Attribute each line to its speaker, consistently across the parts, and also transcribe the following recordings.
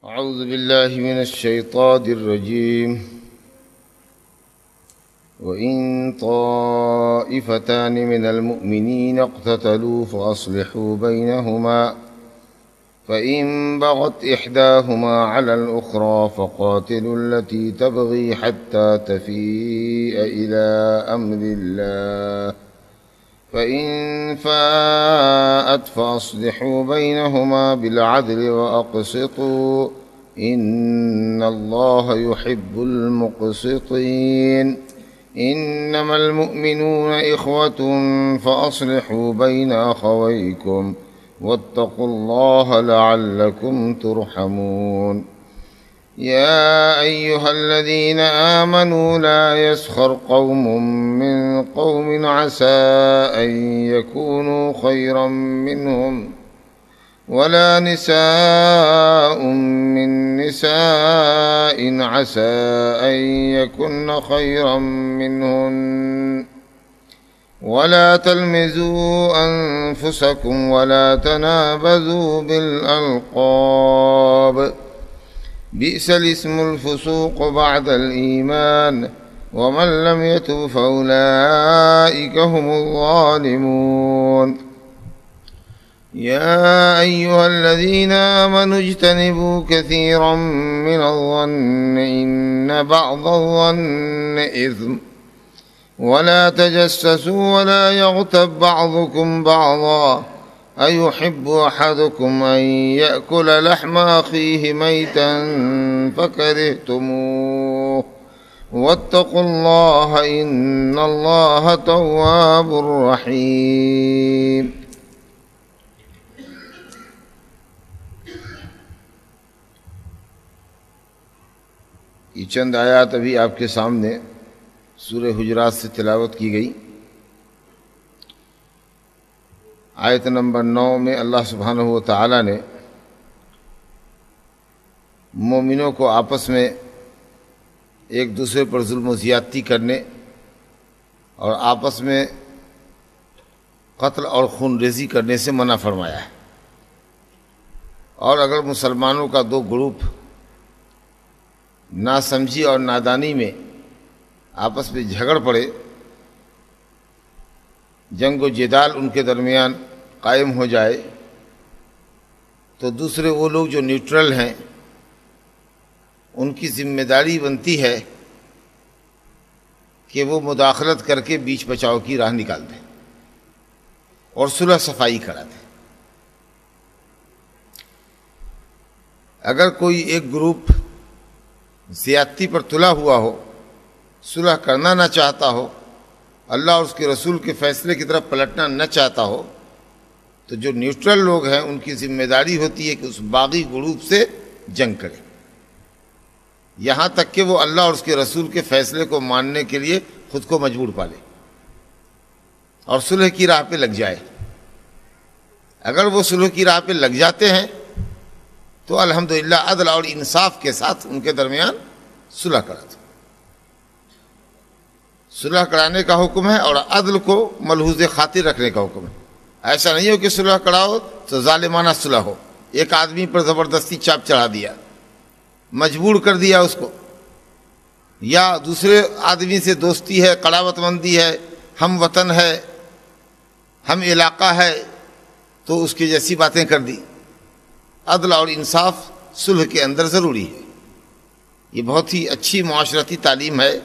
Speaker 1: أعوذ بالله من الشيطان الرجيم وإن طائفتان من المؤمنين اقتتلوا فأصلحوا بينهما فإن بغت إحداهما على الأخرى فقاتلوا التي تبغي حتى تفيء إلى أمر الله فإن فاءت فأصلحوا بينهما بالعدل وأقسطوا إن الله يحب المقسطين إنما المؤمنون إخوة فأصلحوا بين أخويكم واتقوا الله لعلكم ترحمون يا أيها الذين آمنوا لا يسخر قوم من قوم عسى أن يكونوا خيرا منهم ولا نساء من نساء عسى أن يكن خيرا منهن ولا تلمزوا أنفسكم ولا تنابزوا بالألقاب بئس الاسم الفسوق بعد الإيمان ومن لم يتب فأولئك هم الظالمون يا أيها الذين آمنوا اجتنبوا كثيرا من الظن إن بعض الظن إثم ولا تجسسوا ولا يغتب بعضكم بعضا أيحب أحدكم أن يأكل لحم أخيه ميتا فكرهتموه واتقوا الله إن الله تواب رحيم. یہ چند آیات ابھی آپ کے سامنے سورہ حجرات سے تلاوت کی گئی. آیت نمبر 9 میں اللہ سبحانہ و تعالیٰ نے مومنوں کو آپس میں ایک دوسرے پر ظلم و زیادتی کرنے اور آپس میں قتل اور خون ریزی کرنے سے منع فرمایا ہے. اور اگر مسلمانوں کا دو گروپ ناسمجھی اور نادانی میں آپس میں جھگڑ پڑے، جنگ و جدال ان کے درمیان قائم ہو جائے، تو دوسرے وہ لوگ جو نیوٹرل ہیں ان کی ذمہ داری بنتی ہے کہ وہ مداخلت کر کے بیچ بچاؤ کی راہ نکال دیں اور صلح صفائی کرا دیں. اگر کوئی ایک گروپ زیادتی پر تلا ہوا ہو، صلح کرنا نہ چاہتا ہو، اللہ اور اس کے رسول کے فیصلے کی طرف پلٹنا نہ چاہتا ہو، تو جو نیوٹرل لوگ ہیں ان کی ذمہ داری ہوتی ہے کہ اس باغی گروپ سے جنگ کرے، یہاں تک کہ وہ اللہ اور اس کے رسول کے فیصلے کو ماننے کے لیے خود کو مجبور پالے اور صلح کی راہ پہ لگ جائے. اگر وہ صلح کی راہ پہ لگ جاتے ہیں تو الحمدللہ عدل اور انصاف کے ساتھ ان کے درمیان صلح کراتے. صلح کرانے کا حکم ہے اور عدل کو ملحوظ خاطر رکھنے کا حکم ہے. ایسا نہیں ہو کہ صلح کراؤ تو ظالمانہ صلح ہو، ایک آدمی پر زبردستی چاپ چڑھا دیا، مجبور کر دیا اس کو، یا دوسرے آدمی سے دوستی ہے، قرابت مندی ہے، ہم وطن ہے، ہم علاقہ ہے، تو اس کی جیسی باتیں کر دی. عدل اور انصاف صلح کے اندر ضروری ہے. یہ بہت ہی اچھی معاشرتی تعلیم ہے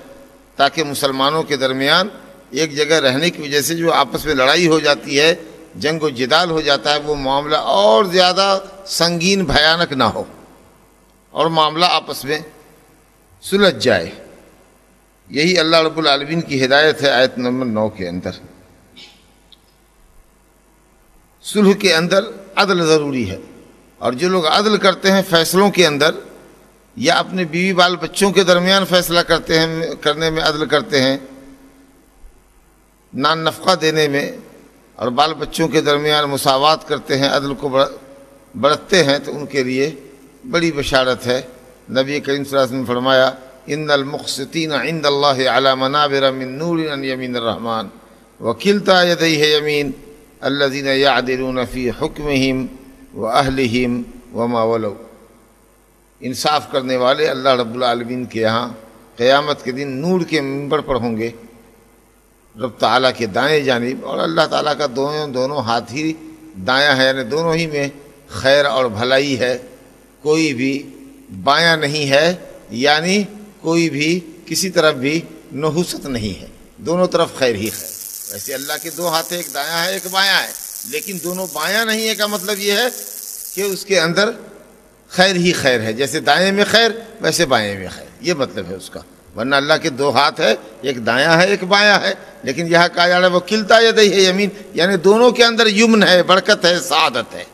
Speaker 1: تاکہ مسلمانوں کے درمیان ایک جگہ رہنے کی وجہ سے جو آپس میں لڑائی ہو جاتی ہے، جنگ و جدال ہو جاتا ہے، وہ معاملہ اور زیادہ سنگین بھیانک نہ ہو اور معاملہ آپس میں سلجھ جائے. یہی اللہ رب العالمین کی ہدایت ہے آیت نمبر 9 کے اندر. صلح کے اندر عدل ضروری ہے، اور جو لوگ عدل کرتے ہیں فیصلوں کے اندر یا اپنے بیوی بال بچوں کے درمیان فیصلہ کرنے میں عدل کرتے ہیں، نان نفقہ دینے میں اور بال بچوں کے درمیان مساوات کرتے ہیں، عدل کو برتتے ہیں، تو ان کے لیے بڑی بشارت ہے. نبی کریم صلی اللہ علیہ وسلم نے فرمایا ان المقسطین عند اللہ علی منابر من نور عن یمین الرحمن وکلتا یدیہ یمین الذین یعدلون فی حکمہم وأہلہم وما ولو. انصاف کرنے والے اللہ رب العالمین کے یہاں قیامت کے دن نور کے منبر پر ہوں گے، رب تعالیٰ کے دائیں جانب، اور اللہ تعالیٰ کا دونوں ہاتھ ہی دایاں ہے، یعنی دونوں ہی میں خیر اور بھلائی ہے، کوئی بھی بایاں نہیں ہے، یعنی کوئی بھی کسی طرف بھی نحوست نہیں ہے، دونوں طرف خیر ہی خیر۔ ویسے اللہ کے دو ہاتھ ہیں، ایک دایاں ہے ایک بایاں ہے، لیکن دونوں بایاں نہیں ہے کا مطلب یہ ہے کہ اس کے اندر خیر ہی خیر ہے، جیسے دائیں میں خیر ویسے بائیں میں خیر، یہ مطلب ہے اس کا۔ ورنہ اللہ کے دو ہاتھ ہے، ایک دایاں ہے ایک بایاں ہے، لیکن یہاں کہا جا رہا ہے وہ کلتا یدیہ ہے یمین، یعنی دونوں کے اندر یمن ہے، برکت ہے، سعادت ہے۔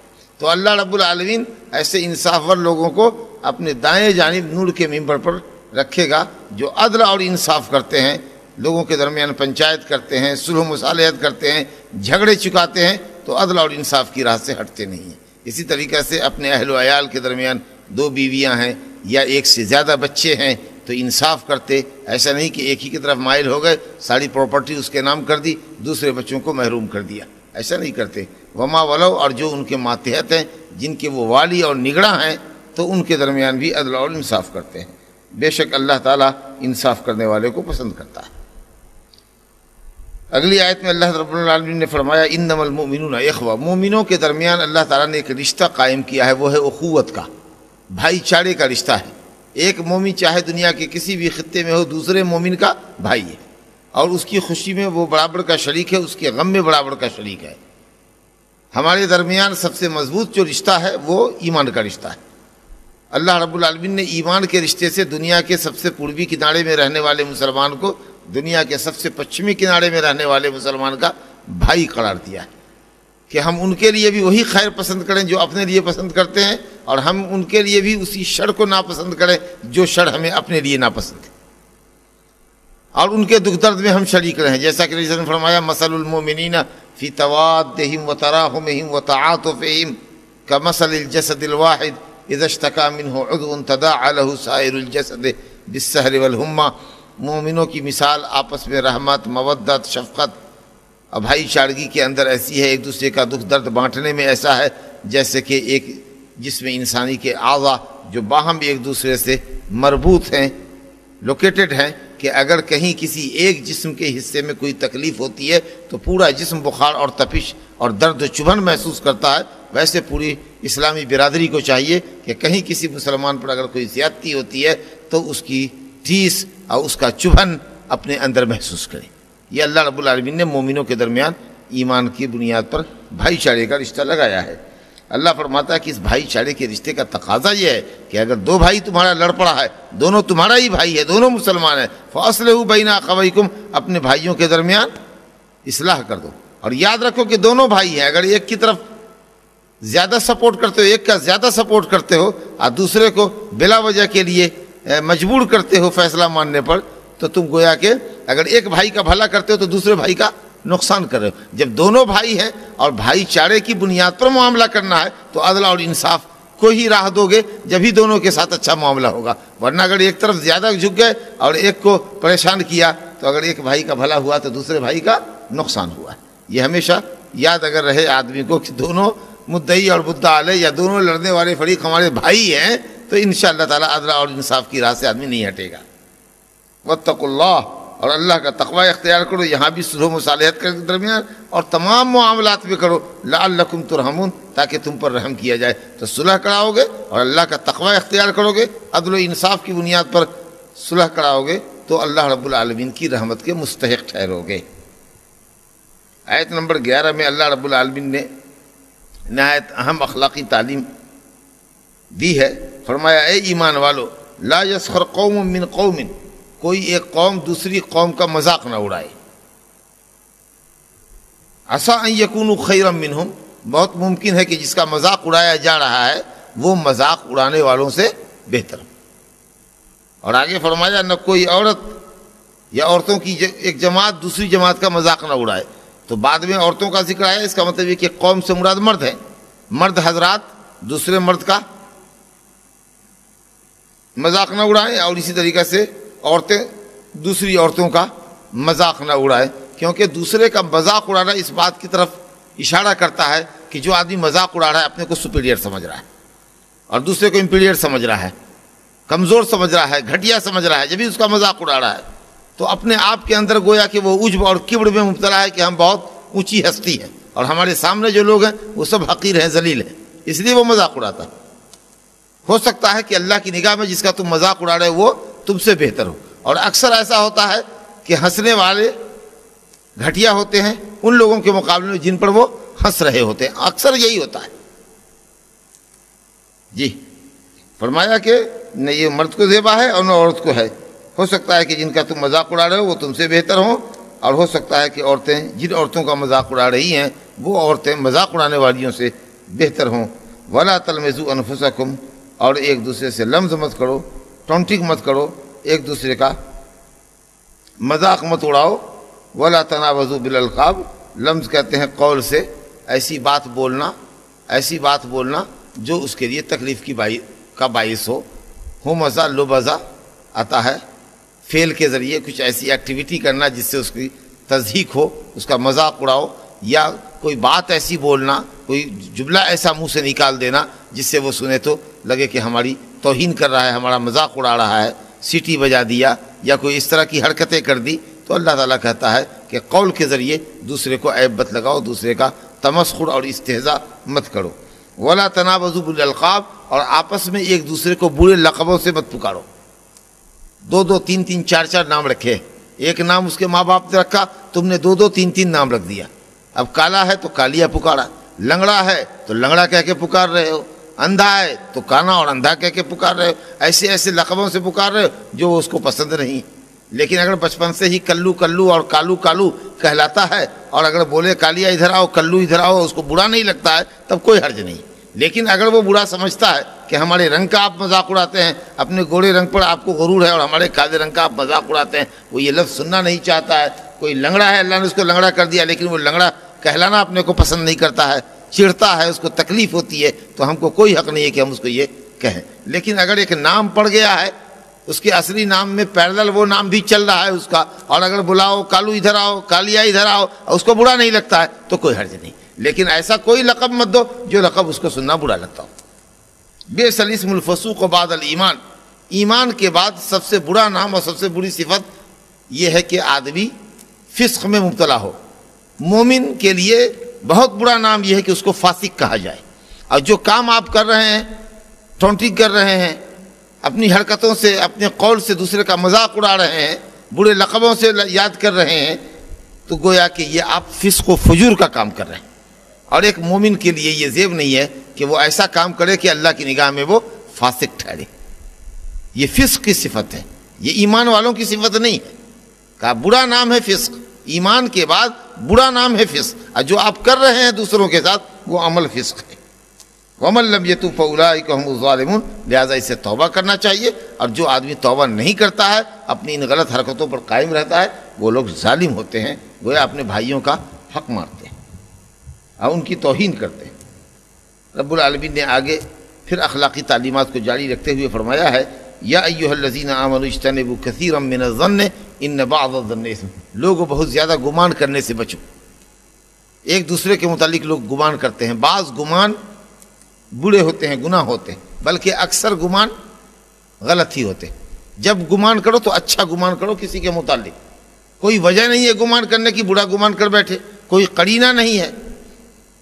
Speaker 1: تو اللہ رب العالمین ایسے انصافور لوگوں کو اپنے دائیں جانب نور کے منبر پر رکھے گا، جو عدل اور انصاف کرتے ہیں، لوگوں کے درمیان پنچایت کرتے ہیں، صلح و مصالحت کرتے ہیں، جھگڑے چکاتے ہیں، تو عدل اور انصاف کی راہ سے ہٹتے نہیں ہیں۔ اسی طریقے سے اپنے اہل و عیال کے درمیان دو بیویاں ہیں یا ایک سے زیادہ بچے ہیں تو انصاف کرتے، ایسا نہیں کہ ایک ہی کی طرف مائل ہو گئے، ساری پراپرٹی اس کے نام کر دی، دوسرے بچوں کو محروم کر دیا، ایسا نہیں کرتے۔ وما ولو، اور جو ان کے ماتحت ہیں، جن کے وہ والی اور نگراں ہیں، تو ان کے درمیان بھی عدل اور انصاف کرتے ہیں۔ بے شک اللہ تعالیٰ انصاف کرنے والے کو پسند کرتا ہے۔ اگلی آیت میں اللہ رب العالمین نے فرمایا انما المؤمنون اخوہ، مومنوں کے درمیان اللہ تعالیٰ نے ایک رشتہ قائم کیا ہے، وہ ہے اخوت کا، بھائی چارے کا رشتہ ہے۔ ایک مومن چاہے دنیا کے کسی بھی خطے میں ہو، دوسرے مومن کا بھائی ہے، اور اس کی خوشی میں وہ برابر کا شریک ہے، اس کے غم میں برابر کا شریک ہے۔ ہمارے درمیان سب سے مضبوط جو رشتہ ہے وہ ایمان کا رشتہ ہے۔ اللہ رب العالمین نے ایمان کے رشتے سے دنیا کے سب سے پوربی کنارے میں رہنے والے مسلمان کو دنیا کے سب سے پچھمی کنارے میں رہنے والے مسلمان کا بھائی قرار دیا ہے، کہ ہم ان کے لیے بھی وہی خیر پسند کریں جو اپنے لیے پسند کرتے ہیں، اور ہم ان کے لیے بھی اسی شر کو ناپسند کریں جو شر ہمیں اپنے لیے ناپسند ہے، اور ان کے دکھ درد میں ہم شریک رہیں۔ جیسا کہ رسول نے فرمایا مثل المؤمنین فی توادہم وتراحمہم وتعاطفہم کمثل الجسد الواحد اذا اشتکا منہ عضو تداعی لہ سائر الجسد بالسہر والحمى۔ مومنوں کی مثال آپس میں رحمت، مودت، شفقت اور بھائی چارگی کے اندر ایسی ہے، ایک دوسرے کا دکھ درد بانٹنے میں ایسا ہے جیسے کہ ایک جسم انسانی کے اعضاء جو باہم ایک دوسرے سے مربوط ہیں، لوکیٹڈ ہیں، کہ اگر کہیں کسی ایک جسم کے حصے میں کوئی تکلیف ہوتی ہے تو پورا جسم بخار اور تپش اور درد و چبھن محسوس کرتا ہے۔ ویسے پوری اسلامی برادری کو چاہیے کہ کہیں کسی مسلمان پر اگر کوئی زیادتی ہوتی ہے تو اس کی ٹھیس اور اس کا چبھن اپنے اندر محسوس کریں۔ یہ اللہ رب العالمین نے مومنوں کے درمیان ایمان کی بنیاد پر بھائی چارے کا رشتہ لگایا ہے۔ اللہ فرماتا ہے کہ اس بھائی چارے کے رشتے کا تقاضا یہ ہے کہ اگر دو بھائی تمہارا لڑ پڑا ہے، دونوں تمہارا ہی بھائی ہے، دونوں مسلمان ہیں، فاصلحوا بین اخویکم، اپنے بھائیوں کے درمیان اصلاح کر دو۔ اور یاد رکھو کہ دونوں بھائی ہیں، اگر ایک کی طرف زیادہ سپورٹ کرتے ہو، ایک کا زیادہ سپورٹ کرتے ہو اور دوسرے کو بلا وجہ کے لیے مجبور کرتے ہو فیصلہ ماننے پر، تو تم گویا کہ اگر ایک بھائی کا بھلا کرتے ہو تو دوسرے بھائی کا نقصان کر رہے ہو۔ جب دونوں بھائی ہیں اور بھائی چارے کی بنیاد پر معاملہ کرنا ہے تو عدل اور انصاف کو ہی راہ دو گے، جبھی دونوں کے ساتھ اچھا معاملہ ہوگا۔ ورنہ اگر ایک طرف زیادہ جھک گئے اور ایک کو پریشان کیا تو اگر ایک بھائی کا بھلا ہوا تو دوسرے بھائی کا نقصان ہوا۔ یہ ہمیشہ یاد اگر رہے آدمی کو کہ دونوں مدعی اور مدعا علیہ یا دونوں لڑنے والے فریق ہمارے بھائی ہیں، تو انشاءاللہ تعالیٰ عدل اور انصاف کی راہ سے آدمی نہیں ہٹے گا۔ واتقوا اللہ، اور اللہ کا تقوی اختیار کرو، یہاں بھی صلح و مصالحت کے درمیان اور تمام معاملات میں کرو، لعلکم ترحمون، تاکہ تم پر رحم کیا جائے۔ تو صلح کراؤ گے اور اللہ کا تقوی اختیار کرو گے، عدل و انصاف کی بنیاد پر صلح کراؤ گے تو اللہ رب العالمین کی رحمت کے مستحق ٹھہرو گے۔ آیت نمبر 11 میں اللہ رب العالمین نے نہایت اہم اخلاقی تعلیم دی ہے۔ فرمایا اے ایمان والو، لا یسخر قوم من قوم، کوئی ایک قوم دوسری قوم کا مذاق نہ اڑائے۔ عسیٰ ان یکونوا خیرا منہم، بہت ممکن ہے کہ جس کا مذاق اڑایا جا رہا ہے وہ مذاق اڑانے والوں سے بہتر۔ اور آگے فرمایا نہ کوئی عورت یا عورتوں کی ایک جماعت دوسری جماعت کا مذاق نہ اڑائے۔ تو بعد میں عورتوں کا ذکر آیا، اس کا مطلب یہ کہ قوم سے مراد مرد ہے، مرد حضرات دوسرے مرد کا مذاق نہ اڑائیں، اور اسی طریقے سے عورتیں دوسری عورتوں کا مذاق نہ اڑائیں، کیونکہ دوسرے کا مذاق اڑانا اس بات کی طرف اشارہ کرتا ہے کہ جو آدمی مذاق اڑا رہا ہے اپنے کو سپیریئر سمجھ رہا ہے اور دوسرے کو امپیریئر سمجھ رہا ہے، کمزور سمجھ رہا ہے، گھٹیا سمجھ رہا ہے، جب بھی اس کا مذاق اڑا رہا ہے، تو اپنے آپ کے اندر گویا کہ وہ عجب اور کبر میں مبتلا ہے کہ ہم بہت اونچی ہستی ہیں اور ہمارے سامنے جو لوگ ہیں وہ سب حقیر ہیں، ذلیل ہیں، اس لیے وہ مذاق اڑاتا ہے۔ ہو سکتا ہے کہ اللہ کی نگاہ میں جس کا تم مذاق اڑا رہے ہو وہ تم سے بہتر ہو، اور اکثر ایسا ہوتا ہے کہ ہنسنے والے گھٹیا ہوتے ہیں ان لوگوں کے مقابلے میں جن پر وہ ہنس رہے ہوتے ہیں، اکثر یہی ہوتا ہے۔ جی فرمایا کہ نہ یہ مرد کو زیبا ہے اور نہ عورت کو ہے، ہو سکتا ہے کہ جن کا تم مذاق اڑا رہے ہو وہ تم سے بہتر ہوں، اور ہو سکتا ہے کہ عورتیں جن عورتوں کا مذاق اڑا رہی ہیں وہ عورتیں مذاق اڑانے والیوں سے بہتر ہوں۔ وَلَا تَلْمِزُوا أَنفُسَكُمْ، اور ایک دوسرے سے لمز مت کرو، ٹونٹنگ مت کرو، ایک دوسرے کا مذاق مت اڑاؤ۔ وَلَا تَنَابَزُوا بِالْأَلْقَابِ، لمز کہتے ہیں قول سے ایسی بات بولنا جو اس کے لیے تکلیف کا باعث ہو مزہ لبزہ آتا ہے، فعل کے ذریعے کچھ ایسی ایکٹیویٹی کرنا جس سے اس کی تضحیک ہو، اس کا مذاق اڑاؤ، یا کوئی بات ایسی بولنا، کوئی جملہ ایسا منہ سے نکال دینا جس سے وہ سنے تو لگے کہ ہماری توہین کر رہا ہے، ہمارا مذاق اڑا رہا ہے، سیٹی بجا دیا یا کوئی اس طرح کی حرکتیں کر دی، تو اللہ تعالیٰ کہتا ہے کہ قول کے ذریعے دوسرے کو عیب مت لگاؤ، دوسرے کا تمسخر اور استہزاء مت کرو۔ وَلَا تَنَابَزُوا بِالْأَلْقَابِ، اور آپس میں ایک دوسرے کو برے لقبوں سے مت پکارو۔ دو تین چار نام رکھے، ایک نام اس کے ماں باپ نے رکھا، تم نے دو تین نام رکھ دیا۔ اب کالا ہے تو کالیا پکارا، لنگڑا ہے تو لنگڑا کہہ کے پکار رہے ہو، اندھا ہے تو کانا اور اندھا کہہ کے پکار رہے ہو، ایسے لقبوں سے پکار رہے ہو جو اس کو پسند نہیں۔ لیکن اگر بچپن سے ہی کلو اور کالو کہلاتا ہے، اور اگر بولے کالیا ادھر آؤ کلو ادھر آؤ اس کو برا نہیں لگتا ہے، تب کوئی حرج نہیں۔ لیکن اگر وہ برا سمجھتا ہے کہ ہمارے رنگ کا آپ مذاق اڑاتے ہیں، اپنے گورے رنگ پر آپ کو غرور ہے اور ہمارے کالے رنگ کا آپ مذاق اڑاتے ہیں، وہ یہ لفظ سننا نہیں چاہتا ہے، کوئی لنگڑا ہے اللہ نے اس کو لنگڑا کر دیا لیکن وہ لنگڑا کہلانا اپنے کو پسند نہیں کرتا ہے، چڑھتا ہے، اس کو تکلیف ہوتی ہے، تو ہم کو کوئی حق نہیں ہے کہ ہم اس کو یہ کہیں۔ لیکن اگر ایک نام پڑ گیا ہے، اس کے اصلی نام میں پیرلل وہ نام بھی چل رہا ہے اس کا، اور اگر بلاؤ کالو ادھر آؤ کالیا ادھر آؤ اور اس کو برا نہیں لگتا ہے تو کوئی حرج نہیں۔ لیکن ایسا کوئی لقب مت دو جو لقب اس کو سننا برا لگتا ہو۔ بئس الاسم الفسوق بعد الایمان، ایمان کے بعد سب سے برا نام اور سب سے بری صفت یہ ہے کہ آدمی فسق میں مبتلا ہو۔ مومن کے لیے بہت برا نام یہ ہے کہ اس کو فاسق کہا جائے، اور جو کام آپ کر رہے ہیں، ٹونٹنگ کر رہے ہیں، اپنی حرکتوں سے اپنے قول سے دوسرے کا مذاق اڑا رہے ہیں، برے لقبوں سے یاد کر رہے ہیں، تو گویا کہ یہ آپ فسق و فجور کا کام کر رہے ہیں۔ اور ایک مومن کے لیے یہ زیب نہیں ہے کہ وہ ایسا کام کرے کہ اللہ کی نگاہ میں وہ فاسق ٹھہرے، یہ فسق کی صفت ہے، یہ ایمان والوں کی صفت نہیں ہے۔ کہا برا نام ہے فسق، ایمان کے بعد برا نام ہے فسق، اور جو آپ کر رہے ہیں دوسروں کے ساتھ وہ عمل فسق ہے۔ وَمَن لَّمْ يَتُبْ فَأُولَٰئِكَ هُمُ الظَّالِمُونَ، لہٰذا اسے توبہ کرنا چاہیے، اور جو آدمی توبہ نہیں کرتا ہے، اپنی ان غلط حرکتوں پر قائم رہتا ہے، وہ لوگ ظالم ہوتے ہیں، گویا اپنے بھائیوں کا حق مارتے ہیں اور ان کی توہین کرتے ہیں۔ رب العالمین نے آگے پھر اخلاقی تعلیمات کو جاری رکھتے ہوئے فرمایا ہے، یا ایھا الذین آمنوا اجتنبوا کثیرا من الظن ان بعض الظن اثم، لوگوں بہت زیادہ گمان کرنے سے بچو۔ ایک دوسرے کے متعلق لوگ گمان کرتے ہیں، بعض گمان برے ہوتے ہیں، گناہ ہوتے ہیں، بلکہ اکثر گمان غلط ہی ہوتے ہیں۔ جب گمان کرو تو اچھا گمان کرو کسی کے متعلق، کوئی وجہ نہیں ہے گمان کرنے کی، برا گمان کر بیٹھے، کوئی قرینہ نہیں ہے،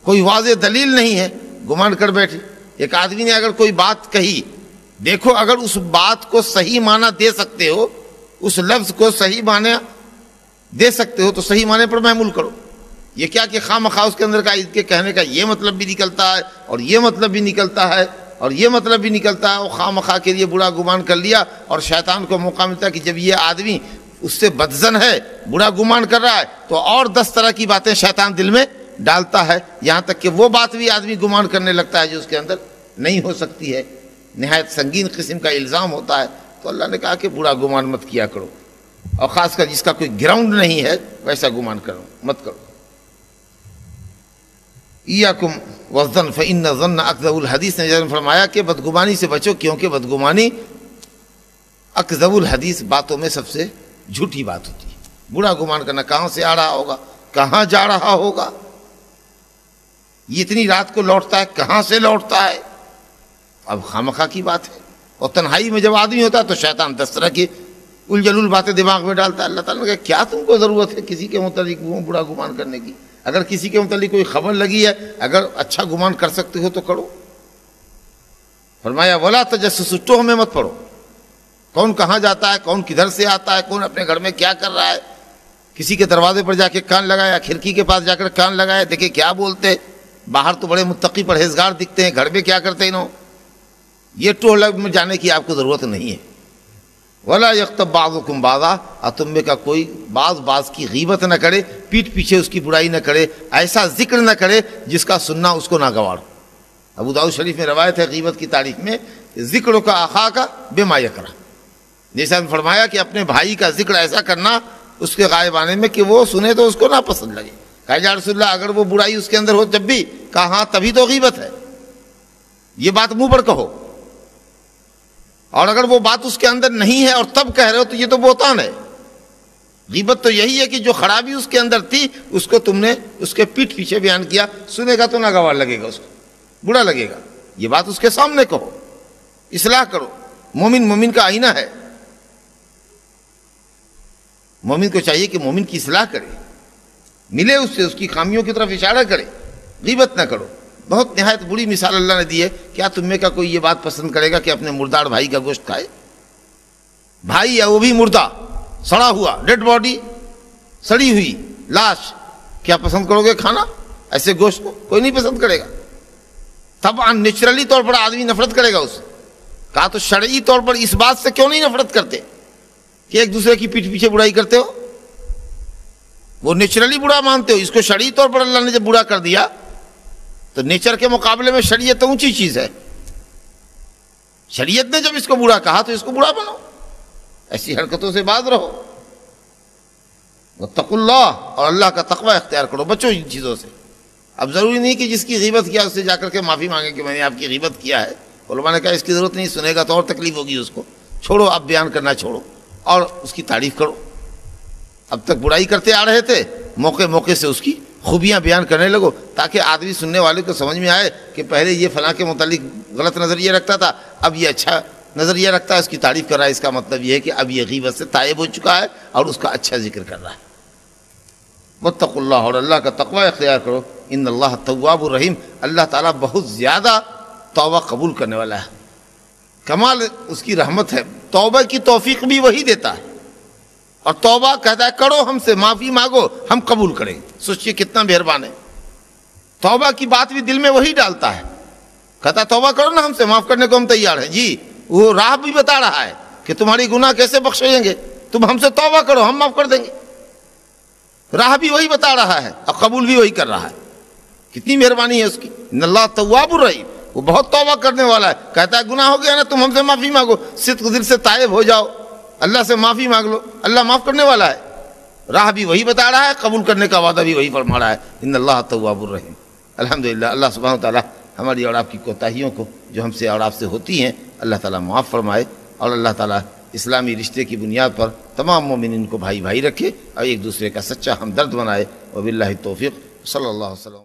Speaker 1: کوئی واضح دلیل نہیں ہے، گمان کر بیٹھے۔ ایک آدمی نے اگر کوئی بات کہی، دیکھو اگر اس بات کو صحیح معنی دے سکتے ہو، اس لفظ کو صحیح معنی دے سکتے ہو تو صحیح معنی پر محمول کرو۔ یہ کیا کہ خواہ مخواہ اس کے اندر کا کے کہنے کا یہ مطلب بھی نکلتا ہے اور یہ مطلب بھی نکلتا ہے اور یہ مطلب بھی نکلتا ہے، اور خواہ مخواہ کے لیے برا گمان کر لیا، اور شیطان کو موقع ملتا ہے کہ جب یہ آدمی اس سے بدظن ہے، برا گمان کر رہا ہے، تو اور 10 طرح کی باتیں شیطان دل میں ڈالتا ہے، یہاں تک کہ وہ بات بھی آدمی گمان کرنے لگتا ہے جو اس کے اندر نہیں ہو سکتی ہے، نہایت سنگین قسم کا الزام ہوتا ہے۔ تو اللہ نے کہا کہ برا گمان مت کیا کرو، اور خاص کر جس کا کوئی گراؤنڈ نہیں ہے ویسا گمان کرو مت کرو۔ ایاکم والظن فإن الظن اکذب الحدیث نے فرمایا کہ بدگمانی سے بچو، کیونکہ بدگمانی اکذب الحدیث، باتوں میں سب سے جھوٹی بات ہوتی ہے۔ برا گمان کرنا، کہاں سے آ رہا ہوگا، کہاں جا رہا ہوگا، یہ اتنی رات کو لوٹتا ہے، کہاں سے لوٹتا ہے، اب خامخواہ کی بات ہے، اور تنہائی میں جب آدمی ہوتا ہے تو شیطان 10 طرح کی الجلول باتیں دماغ میں ڈالتا ہے۔ اللہ تعالیٰ نے کہا کیا تم کو ضرورت ہے کسی کے متعلق وہ برا گمان کرنے کی؟ اگر کسی کے متعلق کوئی خبر لگی ہے، اگر اچھا گمان کر سکتے ہو تو کرو۔ فرمایا ولا تجسسوا، تہمیں مت پڑھو، کون کہاں جاتا ہے، کون کدھر سے آتا ہے، کون اپنے گھر میں کیا کر رہا ہے، کسی کے دروازے پر جا کے کان لگایا، کھڑکی کے پاس جا کر کان لگایا، دیکھیں کیا بولتے، باہر تو بڑے متقی پرہیزگار دکھتے ہیں، گھر میں کیا کرتے انہوں، یہ ٹولہ میں جانے کی آپ کو ضرورت نہیں ہے۔ ولا یغتب بعضکم بعضا، اور تم میں کا کوئی بعض کی غیبت نہ کرے، پیٹھ پیچھے اس کی برائی نہ کرے، ایسا ذکر نہ کرے جس کا سننا اس کو ناگوار ہو۔ ابو داؤد شریف میں روایت ہے غیبت کی تاریخ میں، ذکر کا آخا کا بما یکرہ، جیسا فرمایا کہ اپنے بھائی کا ذکر ایسا کرنا اس کے غائب آنے میں کہ وہ سنے تو اس کو نہ پسند لگے۔ کہا یا رسول اللہ اگر وہ برائی اس کے اندر ہو جب بھی، کہا ہاں تبھی تو غیبت ہے، یہ بات منہ پر کہو، اور اگر وہ بات اس کے اندر نہیں ہے اور تب کہہ رہے ہو تو یہ تو بہتان ہے۔ غیبت تو یہی ہے کہ جو خرابی اس کے اندر تھی اس کو تم نے اس کے پیٹھ پیچھے بیان کیا، سنے گا تو ناگوار لگے گا، اس کو برا لگے گا، یہ بات اس کے سامنے کہو، اصلاح کرو۔ مومن کا آئینہ ہے، مومن کو چاہیے کہ مومن کی اصلاح کرے، ملے اس سے، اس کی خامیوں کی طرف اشارہ کرے، غیبت نہ کرو۔ بہت نہایت بری مثال اللہ نے دی ہے، کیا تم میں کا کوئی یہ بات پسند کرے گا کہ اپنے مردار بھائی کا گوشت کھائے؟ بھائی ہے وہ بھی مردہ، سڑا ہوا، ڈیڈ باڈی، سڑی ہوئی لاش، کیا پسند کرو گے کھانا ایسے گوشت کو؟ کوئی نہیں پسند کرے گا، طبعا نیچرلی طور پر آدمی نفرت کرے گا اس سے۔ کہا تو شرعی طور پر اس بات سے کیوں نہیں نفرت کرتے کہ ایک دوسرے کی پیٹھ پیچھے برائی کرتے ہو؟ وہ نیچرلی برا مانتے ہو، اس کو شرعی طور پر اللہ نے جب برا کر دیا تو نیچر کے مقابلے میں شریعت اونچی چیز ہے، شریعت نے جب اس کو برا کہا تو اس کو برا بنو، ایسی حرکتوں سے باز رہو۔ واتقوا اللہ، اور اللہ کا تقوی اختیار کرو، بچو ان چیزوں سے۔ اب ضروری نہیں کہ جس کی غیبت کیا اس سے جا کر کے معافی مانگے کہ میں نے آپ کی غیبت کیا ہے، علماء نے کہا اس کی ضرورت نہیں، سنے گا تو اور تکلیف ہوگی اس کو، چھوڑو، آپ بیان کرنا چھوڑو اور اس کی تعریف کرو۔ اب تک برائی کرتے آ رہے تھے، موقع سے اس کی خوبیاں بیان کرنے لگو، تاکہ آدمی سننے والے کو سمجھ میں آئے کہ پہلے یہ فلاں کے متعلق غلط نظریہ رکھتا تھا، اب یہ اچھا نظریہ رکھتا ہے، اس کی تعریف کر رہا ہے، اس کا مطلب یہ ہے کہ اب یہ غیبت سے تائب ہو چکا ہے اور اس کا اچھا ذکر کر رہا ہے۔ واتقوا اللہ، اور اللہ کا تقوی اختیار کرو، ان اللہ تواب الرحیم، اللہ تعالیٰ بہت زیادہ توبہ قبول کرنے والا ہے، کمال اس کی رحمت ہے، توبہ کی توفیق بھی وہی دیتا ہے، اور توبہ کہتا ہے کرو ہم سے، معافی مانگو ہم قبول کریں گے۔ سوچئے کتنا مہربان ہے، توبہ کی بات بھی دل میں وہی ڈالتا ہے، کہتا ہے توبہ کرو نا ہم سے، معاف کرنے کو ہم تیار ہیں جی، وہ راہ بھی بتا رہا ہے کہ تمہاری گناہ کیسے بخشیں گے، تم ہم سے توبہ کرو ہم معاف کر دیں گے، راہ بھی وہی بتا رہا ہے اور قبول بھی وہی کر رہا ہے، کتنی مہربانی ہے اس کی۔ ان اللہ تواب الرحیم، وہ بہت توبہ کرنے والا ہے، کہتا ہے گناہ ہو گیا نا تم ہم سے معافی مانگو، صدق دل سے تائب ہو جاؤ، اللہ سے معافی مانگ لو، اللہ معاف کرنے والا ہے، راہ بھی وہی بتا رہا ہے، قبول کرنے کا وعدہ بھی وہی فرما رہا ہے، ان اللہ تواب الرحیم۔ الحمدللہ، اللہ سبحانہ وتعالیٰ ہماری اور آپ کی کوتاہیوں کو جو ہم سے اور آپ سے ہوتی ہیں اللہ تعالیٰ معاف فرمائے، اور اللہ تعالیٰ اسلامی رشتے کی بنیاد پر تمام مومنین کو بھائی بھائی رکھے اور ایک دوسرے کا سچا ہمدرد بنائے۔ وباللہ التوفیق، صلی اللہ علیہ وسلم۔